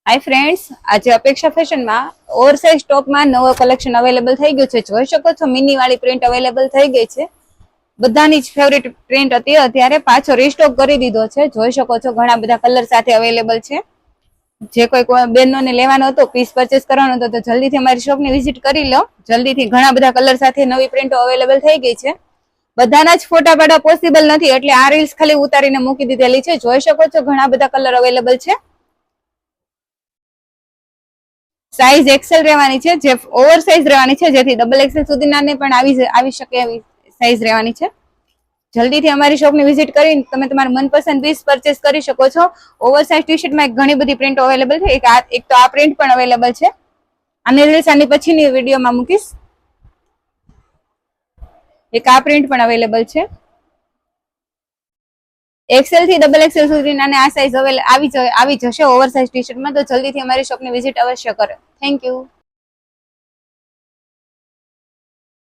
Hi friends, આજે અપેક્ષા ફેશનમાં ઓવરસાઇઝ ટોપમાં નવો કલેક્શન અવેલેબલ થઈ ગયું છે. જોઈ શકો છો મિની વાળી પ્રિન્ટ અવેલેબલ થઈ ગઈ છે. બધાની જ ફેવરિટ પ્રિન્ટ હતી, અત્યારે પાછો રીસ્ટોક કરી દીધો છે. જોઈ શકો છો ઘણા બધા કલર સાથે અવેલેબલ છે. જે કોઈ બહેનોને લેવાનો હતો, પીસ પરચેસ કરવાનો હતો, તો જલ્દીથી અમારી શોપની વિઝિટ કરી લો. જલ્દીથી ઘણા બધા કલર સાથે નવી પ્રિન્ટો અવેલેબલ થઈ ગઈ છે. બધાના જ ફોટા પાડવા પોસિબલ નથી, એટલે આ રીલ્સ ખાલી ઉતારીને મૂકી દીધેલી છે. જોઈ શકો છો ઘણા બધા કલર અવેલેબલ છે. સાઈઝ એક્સેલ રહેવાની છે, જે ઓવર સાઇઝ રહેવાની છે, જેથી ડબલ એક્સેલ સુધીના પણ આવી શકે એવી સાઈઝ રહેવાની છે. જલ્દીથી અમારી શોપની વિઝિટ કરીને તમે તમારું મનપસંદ પીસ પરચેસ કરી શકો છો. ઓવર સાઇઝ ટી શર્ટમાં ઘણી બધી પ્રિન્ટ અવેલેબલ છે. એક તો આ પ્રિન્ટ પણ અવેલેબલ છે. આની રીલ્સ આની પછીની વિડીયોમાં મૂકીશ. એક આ પ્રિન્ટ પણ અવેલેબલ છે. એક્સેલ થી ડબલ એક્સેલ સુધીના આ સાઇઝ આવી જશે ઓવર સાઇઝ ટી શર્ટમાં. તો જલ્દીથી અમારી શોપની વિઝિટ અવશ્ય કરો. Thank you.